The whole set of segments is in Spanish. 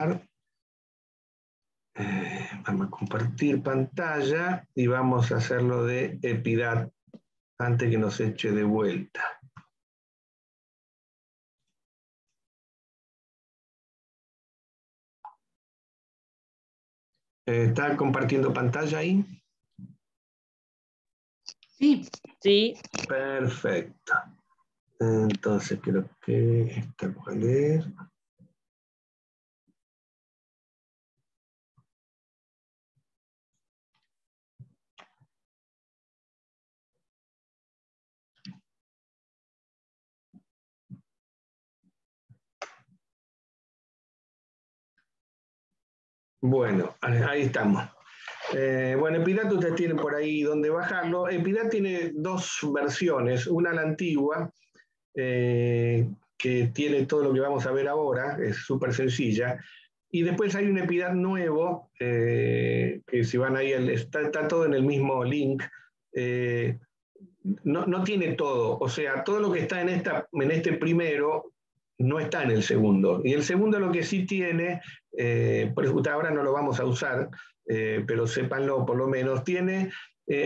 Vamos a compartir pantalla y vamos a hacerlo de Epidat antes que nos eche de vuelta. ¿Está compartiendo pantalla ahí? Sí. Sí. Perfecto. Entonces creo que esta cuál es. Bueno, ahí estamos. Bueno, Epidat ustedes tienen por ahí donde bajarlo. Epidat tiene dos versiones, una la antigua, que tiene todo lo que vamos a ver ahora, es súper sencilla, y después hay un Epidat nuevo, que si van ahí, está todo en el mismo link. No tiene todo, o sea, todo lo que está en este primero no está en el segundo. Y el segundo lo que sí tiene, por eso ahora no lo vamos a usar, pero sépanlo por lo menos, tiene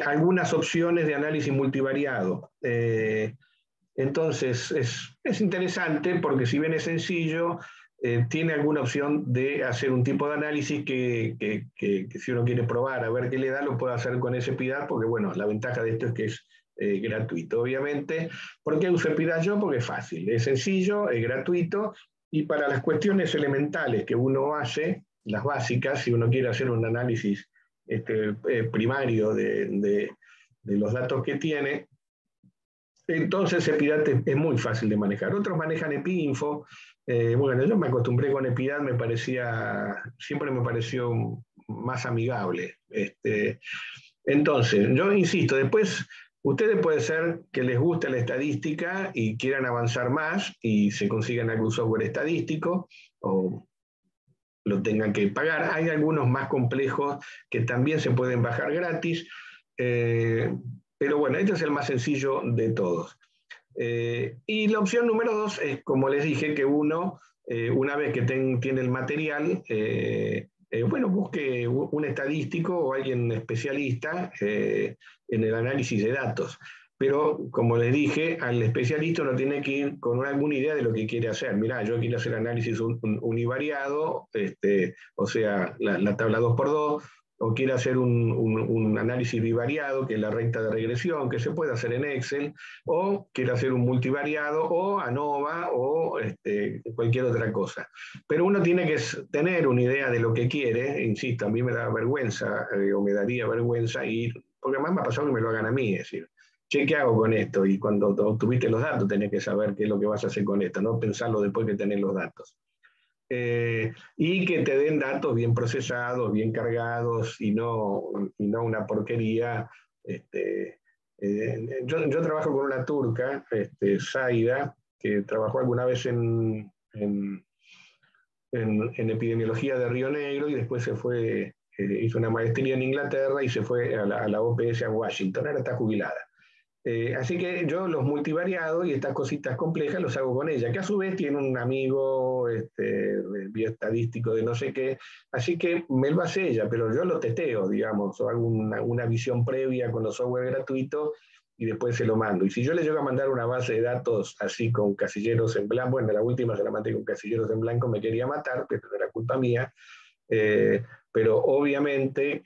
algunas opciones de análisis multivariado. Entonces es interesante porque si bien es sencillo, tiene alguna opción de hacer un tipo de análisis que si uno quiere probar a ver qué le da, lo puede hacer con ese Epidat, porque bueno, la ventaja de esto es que es gratuito, obviamente. ¿Por qué uso Epidat yo? Porque es fácil, es sencillo, es gratuito, y para las cuestiones elementales que uno hace, las básicas, si uno quiere hacer un análisis primario de los datos que tiene, entonces Epidat es muy fácil de manejar. Otros manejan EpiInfo. Bueno, yo me acostumbré con Epidat, siempre me pareció más amigable. Entonces, yo insisto, después ustedes puede ser que les guste la estadística y quieran avanzar más y se consigan algún software estadístico o lo tengan que pagar. Hay algunos más complejos que también se pueden bajar gratis. Pero bueno, este es el más sencillo de todos. Y la opción número 2 es, como les dije, que uno, una vez que tiene el material, bueno, busque un estadístico o alguien especialista en el análisis de datos. Pero, como les dije, al especialista uno tiene que ir con alguna idea de lo que quiere hacer. Mirá, yo quiero hacer análisis univariado, o sea, la tabla 2x2, o quiere hacer un análisis bivariado, que es la recta de regresión, que se puede hacer en Excel, o quiere hacer un multivariado, o ANOVA, o cualquier otra cosa. Pero uno tiene que tener una idea de lo que quiere. Insisto, a mí me da vergüenza, o me daría vergüenza ir, porque además me ha pasado que me lo hagan a mí, es decir, che, ¿qué hago con esto? Y cuando obtuviste los datos tenés que saber qué es lo que vas a hacer con esto, no pensarlo después que tenés los datos. Y que te den datos bien procesados, bien cargados y no una porquería. Yo trabajo con una turca, Zaida, que trabajó alguna vez en epidemiología de Río Negro y después se fue, hizo una maestría en Inglaterra y se fue a la OPS a Washington, ahora está jubilada. Así que yo los multivariados y estas cositas complejas los hago con ella, que a su vez tiene un amigo bioestadístico de no sé qué, así que me lo hace ella, pero yo lo testeo, digamos, o hago una visión previa con los software gratuitos y después se lo mando. Y si yo le llego a mandar una base de datos así con casilleros en blanco, bueno, la última se la mandé con casilleros en blanco, me quería matar, pero era culpa mía, pero obviamente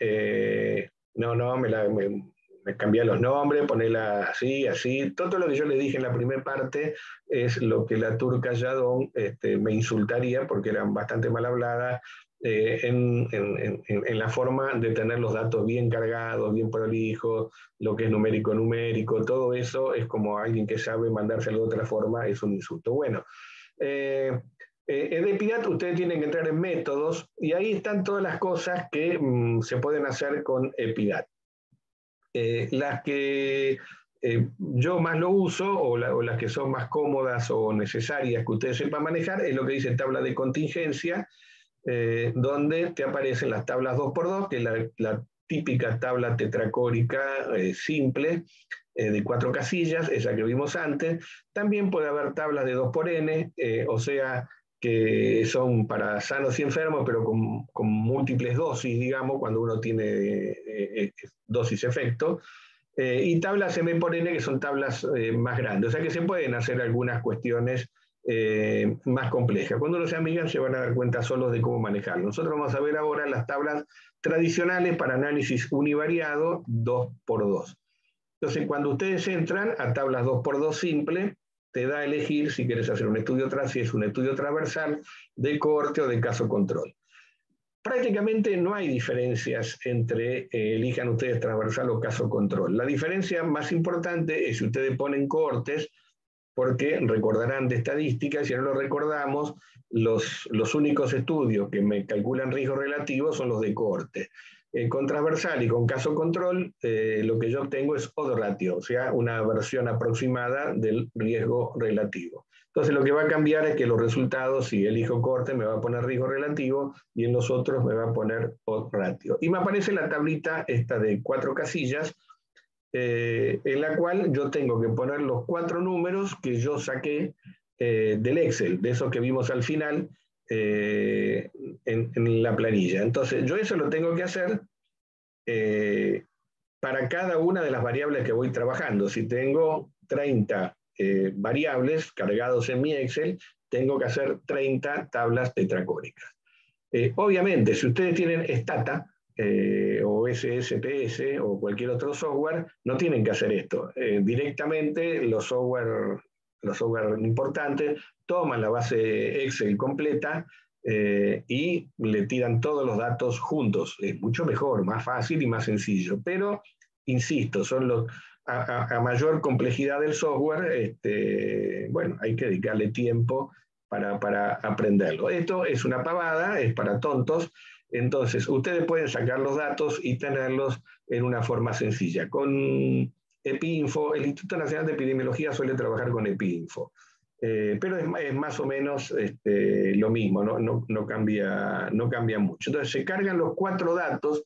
me cambié los nombres, ponerla así, así. Todo lo que yo le dije en la primera parte es lo que la turca Yadon me insultaría, porque eran bastante mal habladas, en la forma de tener los datos bien cargados, bien prolijos, lo que es numérico, todo eso es como alguien que sabe mandárselo de otra forma, es un insulto. Bueno, en Epidat ustedes tienen que entrar en métodos y ahí están todas las cosas que se pueden hacer con Epidat. Las que yo más lo uso, o las que son más cómodas o necesarias que ustedes sepan manejar, es lo que dice tabla de contingencia, donde te aparecen las tablas 2x2, que es la típica tabla tetracórica simple, de 4 casillas, esa que vimos antes. También puede haber tablas de 2x n, o sea, que son para sanos y enfermos, pero con múltiples dosis, digamos, cuando uno tiene dosis-efecto, y tablas M por N, que son tablas más grandes. O sea que se pueden hacer algunas cuestiones más complejas. Cuando uno se amigan se van a dar cuenta solos de cómo manejarlo. Nosotros vamos a ver ahora las tablas tradicionales para análisis univariado 2x2. Entonces, cuando ustedes entran a tablas 2x2 simple, te da a elegir si quieres hacer un estudio si es un estudio transversal, de cohorte o de caso control. Prácticamente no hay diferencias entre elijan ustedes transversal o caso control. La diferencia más importante es si ustedes ponen cohortes, porque recordarán de estadística, si no lo recordamos, los únicos estudios que me calculan riesgo relativo son los de cohorte. Con transversal y con caso control, lo que yo obtengo es odds ratio, o sea, una versión aproximada del riesgo relativo. Entonces lo que va a cambiar es que los resultados, si elijo cohorte, me va a poner riesgo relativo y en los otros me va a poner odds ratio. Y me aparece la tablita esta de 4 casillas, en la cual yo tengo que poner los 4 números que yo saqué del Excel, de esos que vimos al final en la planilla. Entonces, yo eso lo tengo que hacer para cada una de las variables que voy trabajando. Si tengo 30 variables cargados en mi Excel, tengo que hacer 30 tablas tetracónicas. Obviamente, si ustedes tienen Stata, o SSPS o cualquier otro software, no tienen que hacer esto. Directamente los software importantes toman la base Excel completa y le tiran todos los datos juntos. Es mucho mejor, más fácil y más sencillo. Pero, insisto, son a mayor complejidad del software, bueno, hay que dedicarle tiempo para aprenderlo. Esto es una pavada, es para tontos. Entonces, ustedes pueden sacar los datos y tenerlos en una forma sencilla. Con EpiInfo, el Instituto Nacional de Epidemiología suele trabajar con EpiInfo, pero es más o menos lo mismo, no cambia mucho. Entonces, se cargan los 4 datos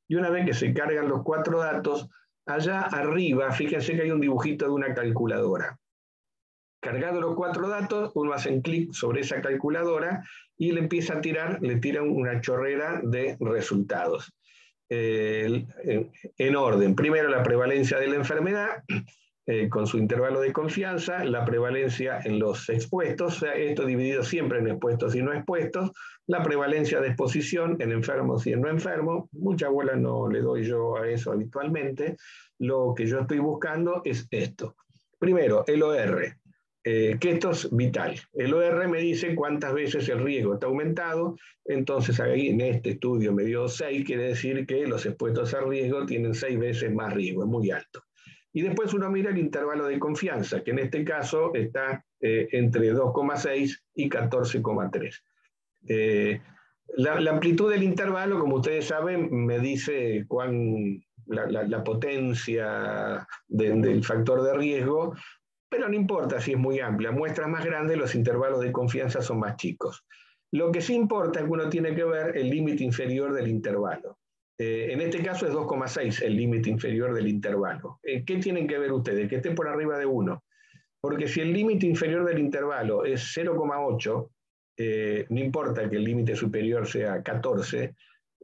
y una vez que se cargan los 4 datos, allá arriba, fíjense que hay un dibujito de una calculadora. Cargados los 4 datos, uno hace un clic sobre esa calculadora y le empieza a tirar, le tira una chorrera de resultados. En orden, primero la prevalencia de la enfermedad, con su intervalo de confianza, la prevalencia en los expuestos, o sea, esto dividido siempre en expuestos y no expuestos, la prevalencia de exposición en enfermos y en no enfermos, mucha bola no le doy yo a eso habitualmente, lo que yo estoy buscando es esto. Primero, el OR. Que esto es vital. El OR me dice cuántas veces el riesgo está aumentado, entonces ahí en este estudio me dio 6, quiere decir que los expuestos a riesgo tienen 6 veces más riesgo, es muy alto. Y después uno mira el intervalo de confianza, que en este caso está entre 2,6 y 14,3. La amplitud del intervalo, como ustedes saben, me dice la potencia del factor de riesgo, pero no importa si es muy amplia. Muestras más grandes, los intervalos de confianza son más chicos. Lo que sí importa es que uno tiene que ver el límite inferior del intervalo. En este caso es 2,6 el límite inferior del intervalo. ¿Qué tienen que ver ustedes? Que esté por arriba de 1. Porque si el límite inferior del intervalo es 0,8, no importa que el límite superior sea 14,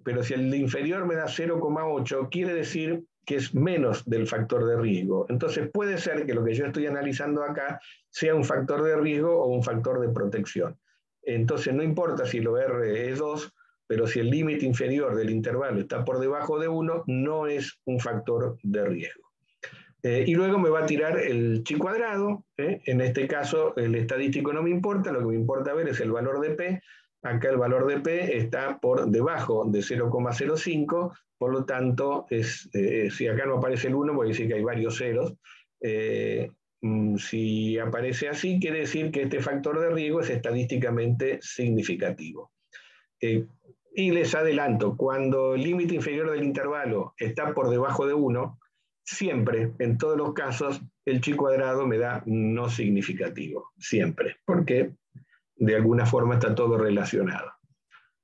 pero si el inferior me da 0,8, quiere decir que es menos del factor de riesgo. Entonces puede ser que lo que yo estoy analizando acá sea un factor de riesgo o un factor de protección. Entonces no importa si lo R es 2, pero si el límite inferior del intervalo está por debajo de 1, no es un factor de riesgo. Y luego me va a tirar el chi cuadrado. En este caso el estadístico no me importa, lo que me importa ver es el valor de P. Acá el valor de P está por debajo de 0,05, por lo tanto, si acá no aparece el 1, voy a decir que hay varios ceros. Si aparece así, quiere decir que este factor de riesgo es estadísticamente significativo. Y les adelanto, cuando el límite inferior del intervalo está por debajo de 1, siempre, en todos los casos, el chi cuadrado me da no significativo, siempre, porque de alguna forma está todo relacionado.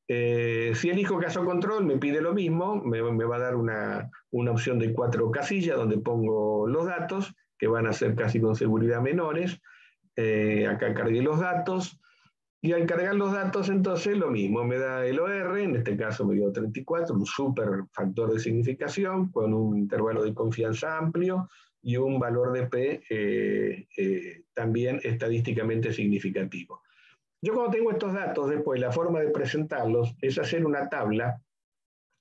Si elijo caso control, me pide lo mismo, me va a dar una opción de 4 casillas donde pongo los datos, que van a ser casi con seguridad menores. Acá cargué los datos. Y al cargar los datos, entonces, lo mismo, me da el OR, en este caso me dio 34, un super factor de significación, con un intervalo de confianza amplio, y un valor de P también estadísticamente significativo. Yo cuando tengo estos datos, después la forma de presentarlos es hacer una tabla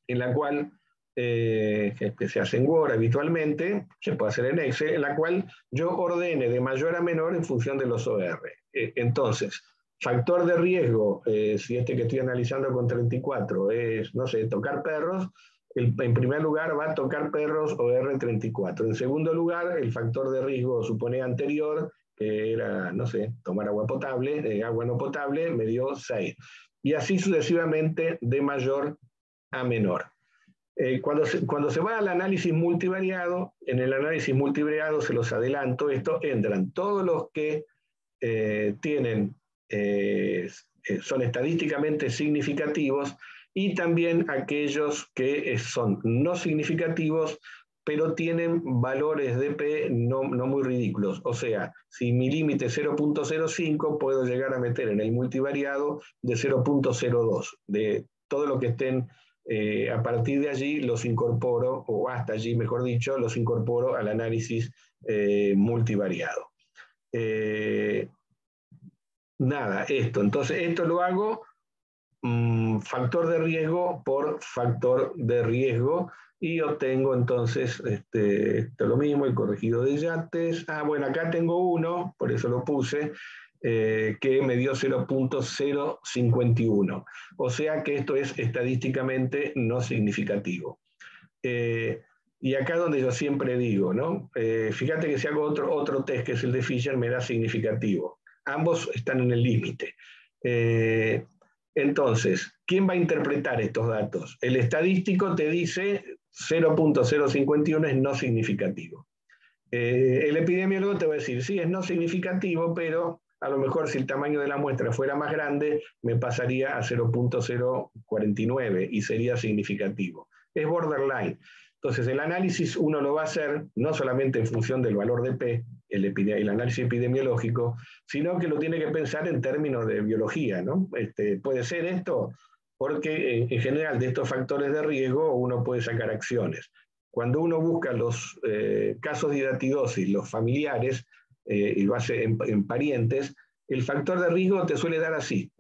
en la cual, que se hace en Word habitualmente, se puede hacer en Excel, en la cual yo ordene de mayor a menor en función de los OR. Entonces, factor de riesgo, si este que estoy analizando con 34 es, no sé, tocar perros, en primer lugar va a tocar perros OR 34. En segundo lugar, el factor de riesgo supone anterior, que era, no sé, tomar agua potable, agua no potable, me dio 6. Y así sucesivamente de mayor a menor. Cuando se va al análisis multivariado, en el análisis multivariado se los adelanto, esto entran todos los que son estadísticamente significativos y también aquellos que son no significativos, pero tienen valores de P no muy ridículos. O sea, si mi límite es 0.05, puedo llegar a meter en el multivariado de 0.02. De todo lo que estén a partir de allí, los incorporo, o hasta allí, mejor dicho, los incorporo al análisis multivariado. Nada, esto. Entonces, esto lo hago factor de riesgo por factor de riesgo y obtengo entonces esto es lo mismo, el corregido de yates. Bueno, acá tengo uno, por eso lo puse, que me dio 0.051. O sea que esto es estadísticamente no significativo. Y acá donde yo siempre digo, ¿no? Fíjate que si hago otro test, que es el de Fisher, me da significativo. Ambos están en el límite. Entonces, ¿quién va a interpretar estos datos? El estadístico te dice 0.051 es no significativo. El epidemiólogo te va a decir, sí, es no significativo, pero a lo mejor si el tamaño de la muestra fuera más grande, me pasaría a 0.049 y sería significativo. Es borderline. Entonces, el análisis uno lo va a hacer no solamente en función del valor de P, el análisis epidemiológico, sino que lo tiene que pensar en términos de biología, ¿no? Puede ser esto, porque en general de estos factores de riesgo uno puede sacar acciones. Cuando uno busca los casos de hidatidosis, los familiares, y lo hace en parientes, el factor de riesgo te suele dar así,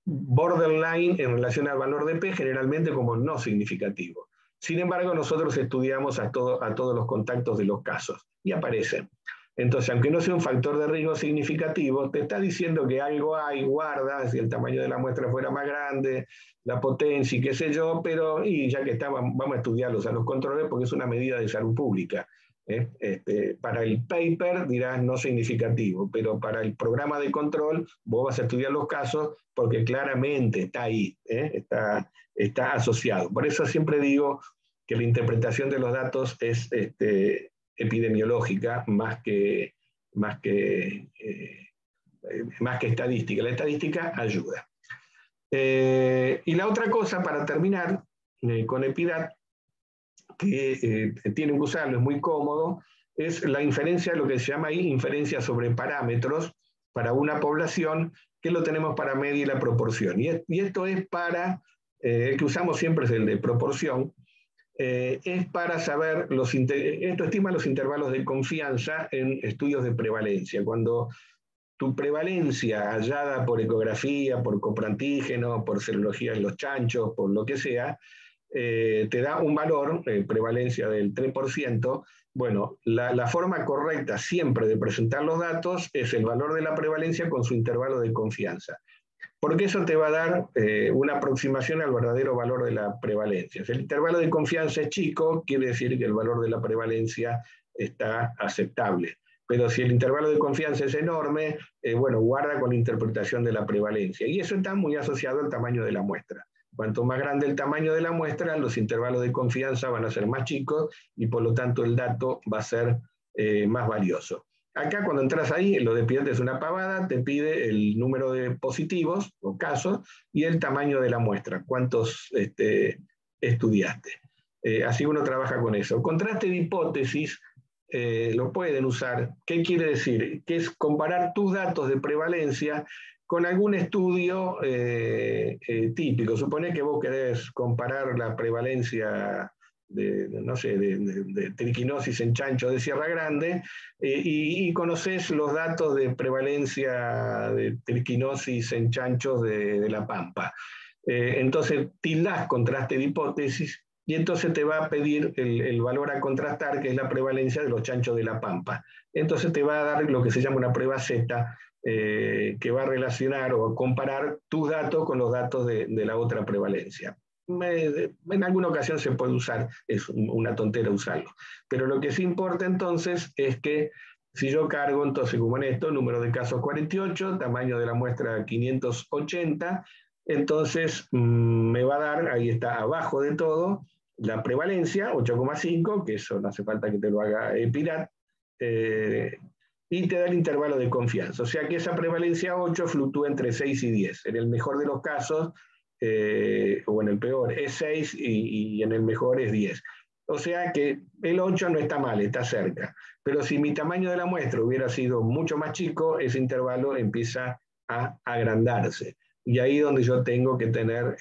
borderline en relación al valor de P, generalmente como no significativo. Sin embargo, nosotros estudiamos a todos los contactos de los casos y aparecen. Entonces, aunque no sea un factor de riesgo significativo, te está diciendo que algo hay, guarda, si el tamaño de la muestra fuera más grande, la potencia y qué sé yo, pero y ya que está, vamos a estudiarlos a los controles porque es una medida de salud pública. Para el paper dirás no significativo, pero para el programa de control vos vas a estudiar los casos porque claramente está ahí, está asociado. Por eso siempre digo que la interpretación de los datos es epidemiológica más que estadística. La estadística ayuda. Y la otra cosa, para terminar con EPIDAT, que tienen que usarlo, es muy cómodo, es la inferencia, lo que se llama ahí inferencia sobre parámetros para una población, que lo tenemos para medir la proporción. Y esto es para, el que usamos siempre es el de proporción, es para saber, esto estima los intervalos de confianza en estudios de prevalencia. Cuando tu prevalencia hallada por ecografía, por coprantígeno, por serología en los chanchos, por lo que sea, te da un valor, prevalencia del 3%, bueno, la forma correcta siempre de presentar los datos es el valor de la prevalencia con su intervalo de confianza. Porque eso te va a dar una aproximación al verdadero valor de la prevalencia. Si el intervalo de confianza es chico, quiere decir que el valor de la prevalencia está aceptable. Pero si el intervalo de confianza es enorme, bueno, guarda con la interpretación de la prevalencia. Y eso está muy asociado al tamaño de la muestra. Cuanto más grande el tamaño de la muestra, los intervalos de confianza van a ser más chicos y por lo tanto el dato va a ser más valioso. Acá cuando entras ahí, lo de EPIDAT es una pavada, te pide el número de positivos o casos y el tamaño de la muestra, cuántos estudiaste. Así uno trabaja con eso. Contraste de hipótesis lo pueden usar. ¿Qué quiere decir? Que es comparar tus datos de prevalencia con algún estudio típico. Supone que vos querés comparar la prevalencia no sé, de triquinosis en chanchos de Sierra Grande y conocés los datos de prevalencia de triquinosis en chanchos de La Pampa. Entonces tildás contraste de hipótesis y entonces te va a pedir el valor a contrastar, que es la prevalencia de los chanchos de La Pampa. Entonces te va a dar lo que se llama una prueba Z, que va a relacionar o comparar tus datos con los datos de la otra prevalencia. En alguna ocasión se puede usar, es una tontera usarlo. Pero lo que sí importa entonces es que si yo cargo, entonces como en esto, número de casos 48, tamaño de la muestra 580, entonces me va a dar, ahí está abajo de todo, la prevalencia, 8,5, que eso no hace falta que te lo haga Pirat, y te da el intervalo de confianza. O sea que esa prevalencia 8 fluctúa entre 6 y 10. En el mejor de los casos, o en el peor, es 6 y en el mejor es 10. O sea que el 8 no está mal, está cerca. Pero si mi tamaño de la muestra hubiera sido mucho más chico, ese intervalo empieza a agrandarse. Y ahí es donde yo tengo que tener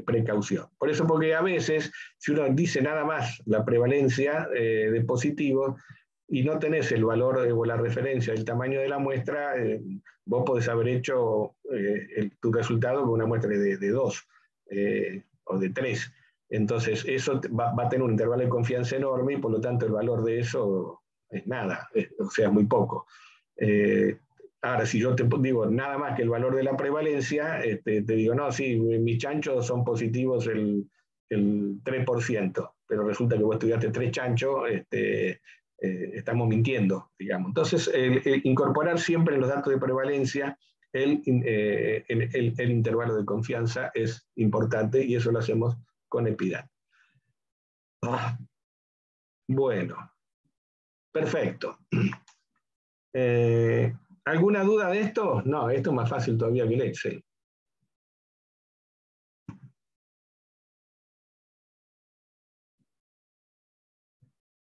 precaución. Por eso, porque a veces, si uno dice nada más la prevalencia de positivos y no tenés el valor o la referencia del tamaño de la muestra, vos podés haber hecho tu resultado con una muestra de 2 o de 3. Entonces, eso va a tener un intervalo de confianza enorme y por lo tanto el valor de eso es nada, o sea, muy poco. Ahora, si yo te digo nada más que el valor de la prevalencia, te digo, no, sí, mis chanchos son positivos el 3%, pero resulta que vos estudiaste 3 chanchos, estamos mintiendo, digamos. Entonces, el incorporar siempre en los datos de prevalencia el intervalo de confianza es importante y eso lo hacemos con Epidat. Bueno, perfecto. ¿Alguna duda de esto? No, esto es más fácil todavía que el Excel.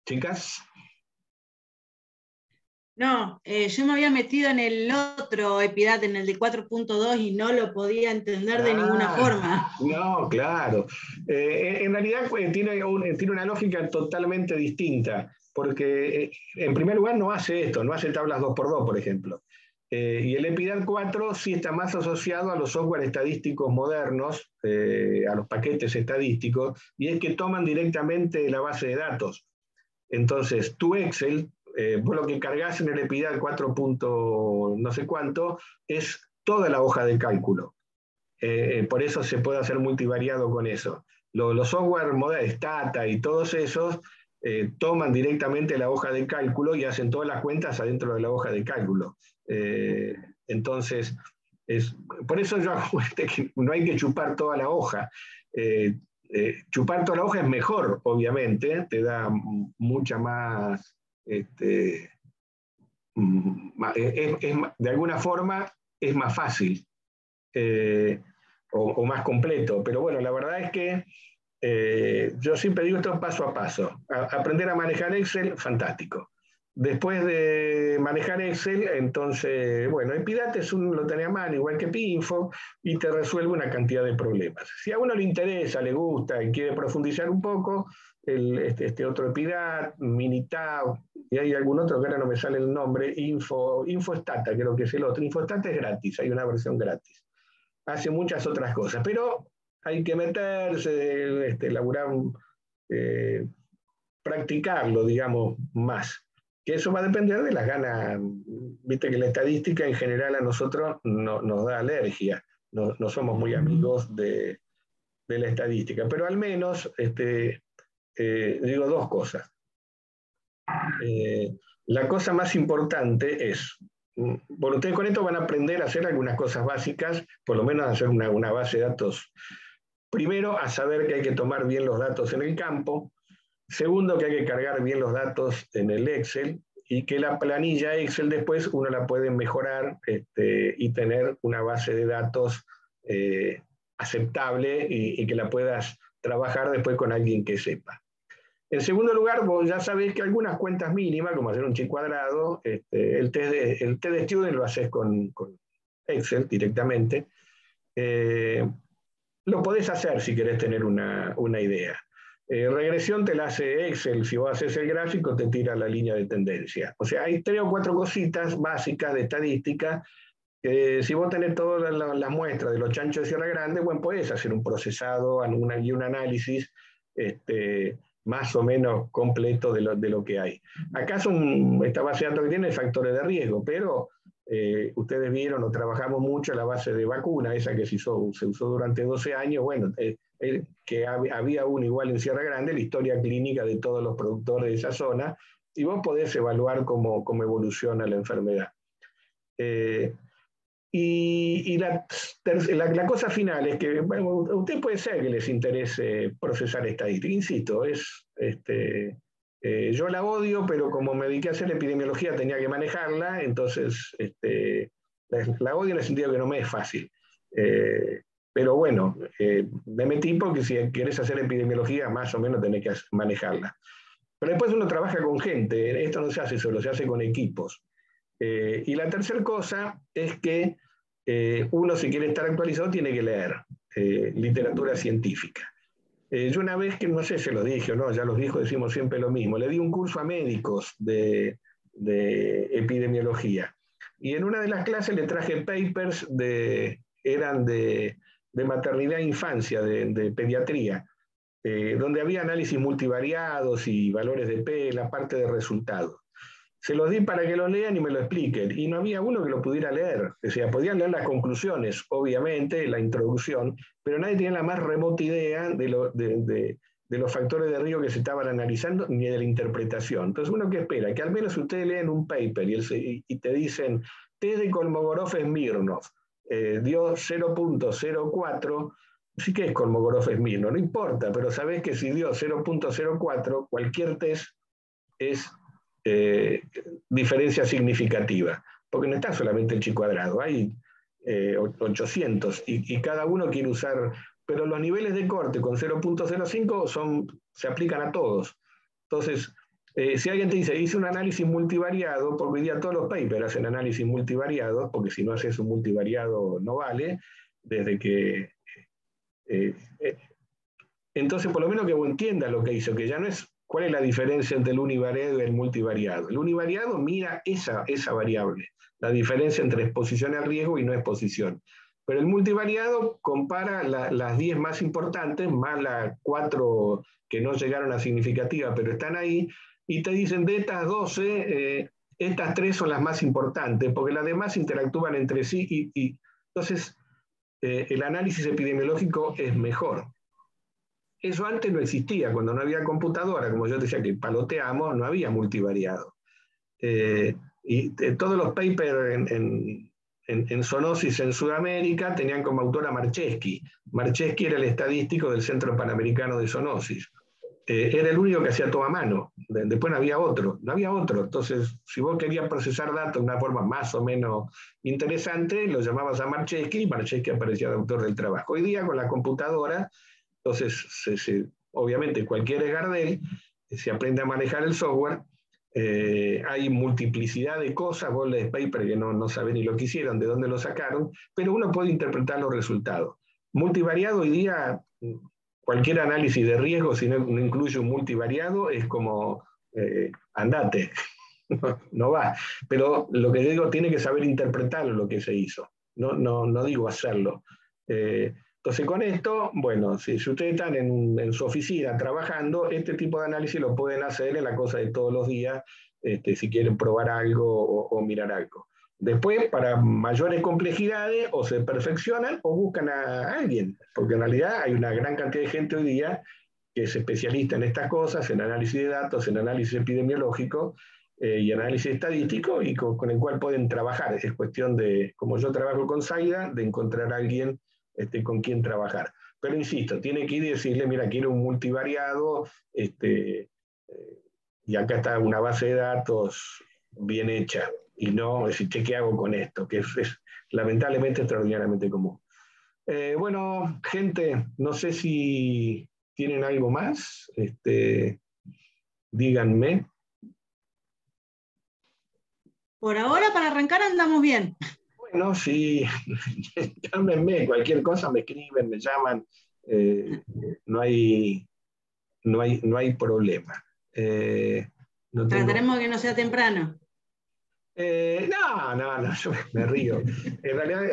¿Chicas? No, yo me había metido en el otro Epidat, en el de 4.2, y no lo podía entender de ninguna forma. No, claro. En realidad tiene una lógica totalmente distinta, porque en primer lugar no hace esto, no hace tablas 2x2, por ejemplo. Y el Epidat 4 sí está más asociado a los software estadísticos modernos, a los paquetes estadísticos, y es que toman directamente la base de datos. Entonces, tu Excel, vos lo que cargas en el Epidat 4. No sé cuánto, es toda la hoja de cálculo. Por eso se puede hacer multivariado con eso. Los software modernos, Stata y todos esos, toman directamente la hoja de cálculo y hacen todas las cuentas adentro de la hoja de cálculo. Entonces, por eso yo hago que no hay que chupar toda la hoja. Chupar toda la hoja es mejor, obviamente, te da mucha más, de alguna forma es más fácil o más completo, pero bueno, la verdad es que yo siempre digo esto paso a paso. Aprender a manejar Excel, fantástico. Después de manejar Excel, entonces, bueno, Epidat lo tenés a mano, igual que Pinfo, y te resuelve una cantidad de problemas. Si a uno le interesa, le gusta y quiere profundizar un poco, este otro Epidat, Minitab, y hay algún otro que ahora no me sale el nombre, Infostata, creo que es el otro. Infostata es gratis, hay una versión gratis. Hace muchas otras cosas, pero hay que meterse, laburar, practicarlo, digamos, más. Que eso va a depender de las ganas. Viste que la estadística en general a nosotros nos da alergia, no somos muy amigos de la estadística, pero al menos digo dos cosas. La cosa más importante es, bueno, ustedes con esto van a aprender a hacer algunas cosas básicas, por lo menos a hacer una base de datos. Primero, a saber que hay que tomar bien los datos en el campo. Segundo, que hay que cargar bien los datos en el Excel y que la planilla Excel después uno la puede mejorar y tener una base de datos aceptable y que la puedas trabajar después con alguien que sepa. En segundo lugar, vos ya sabés que algunas cuentas mínimas, como hacer un chi cuadrado, el test de Student lo haces con Excel directamente. Lo podés hacer si querés tener una idea. Regresión te la hace Excel, si vos haces el gráfico te tira la línea de tendencia. O sea, hay 3 o 4 cositas básicas de estadística que si vos tenés todas las muestras de los chanchos de Sierra Grande, bueno, podés hacer un procesado y un análisis más o menos completo de lo que hay. Acá esta base de datos que tiene factores de riesgo, pero ustedes vieron o trabajamos mucho en la base de vacuna, esa que se usó durante 12 años, bueno, que había uno igual en Sierra Grande, la historia clínica de todos los productores de esa zona, y vos podés evaluar cómo evoluciona la enfermedad. Y la cosa final es que, bueno, a usted puede ser que les interese procesar estadística, insisto, yo la odio, pero como me dediqué a hacer epidemiología tenía que manejarla, entonces la odio en el sentido que no me es fácil. Pero bueno, me metí porque si querés hacer epidemiología más o menos tenés que manejarla. Pero después uno trabaja con gente, esto no se hace solo, se hace con equipos. Y la tercera cosa es que uno, si quiere estar actualizado, tiene que leer literatura científica. Yo una vez, que no sé si lo dije o no, ya los viejos decimos siempre lo mismo, le di un curso a médicos de epidemiología. Y en una de las clases le traje papers eran de maternidad e infancia, de pediatría, donde había análisis multivariados y valores de P, la parte de resultados. Se los di para que lo lean y me lo expliquen, y no había uno que lo pudiera leer. O sea, podían leer las conclusiones, obviamente, la introducción, pero nadie tenía la más remota idea de los factores de riesgo que se estaban analizando, ni de la interpretación. Entonces, uno que espera, que al menos ustedes leen un paper y te dicen, test de Kolmogorov-Smirnov dio 0.04, sí que es Kolmogorov-Smirnov, no importa, pero sabés que si dio 0.04, cualquier test es diferencia significativa, porque no está solamente el chi cuadrado, hay 800 y cada uno quiere usar, pero los niveles de corte con 0.05 se aplican a todos. Entonces, si alguien te dice, hice un análisis multivariado, porque hoy día todos los papers hacen análisis multivariados, porque si no haces un multivariado no vale, desde que... entonces, por lo menos que vos entiendas lo que hizo, que ya no es cuál es la diferencia entre el univariado y el multivariado. El univariado mira esa variable, la diferencia entre exposición al riesgo y no exposición. Pero el multivariado compara las 10 más importantes, más las 4 que no llegaron a significativa, pero están ahí, y te dicen de estas 12, estas 3 son las más importantes, porque las demás interactúan entre sí, y entonces el análisis epidemiológico es mejor. Eso antes no existía, cuando no había computadora, como yo decía que paloteamos, no había multivariado. Todos los papers en zoonosis en Sudamérica tenían como autor a Marcheschi. Marcheschi era el estadístico del Centro Panamericano de Zoonosis. Era el único que hacía todo a mano. Después no había otro. Entonces, si vos querías procesar datos de una forma más o menos interesante, lo llamabas a Marcheschi y Marcheschi aparecía de autor del trabajo. Hoy día, con la computadora, entonces, obviamente, cualquier Gardel se aprende a manejar el software. Hay multiplicidad de cosas, vos lees paper que no saben ni lo que hicieron, de dónde lo sacaron, pero uno puede interpretar los resultados. Multivariado hoy día, cualquier análisis de riesgo, si no incluye un multivariado, es como andate, no va. Pero lo que yo digo, tiene que saber interpretar lo que se hizo, no digo hacerlo. Entonces, con esto, bueno, si ustedes están en su oficina trabajando, este tipo de análisis lo pueden hacer en la cosa de todos los días, si quieren probar algo o mirar algo. Después, para mayores complejidades, o se perfeccionan o buscan a alguien, porque en realidad hay una gran cantidad de gente hoy día que es especialista en estas cosas, en análisis de datos, en análisis epidemiológico y análisis estadístico, y con el cual pueden trabajar. Es cuestión de, como yo trabajo con Zaida, de encontrar a alguien con quien trabajar. Pero insisto, tiene que ir y decirle, mira, quiero un multivariado, y acá está una base de datos bien hecha, y no decir, che, ¿qué hago con esto? Que es lamentablemente extraordinariamente común. Bueno, gente, no sé si tienen algo más. díganme. Por ahora, para arrancar, andamos bien. Bueno, sí, llámenme, cualquier cosa me escriben, me llaman, no hay, no hay problema. No tengo... Trataremos de que no sea temprano. no, yo me río. En realidad,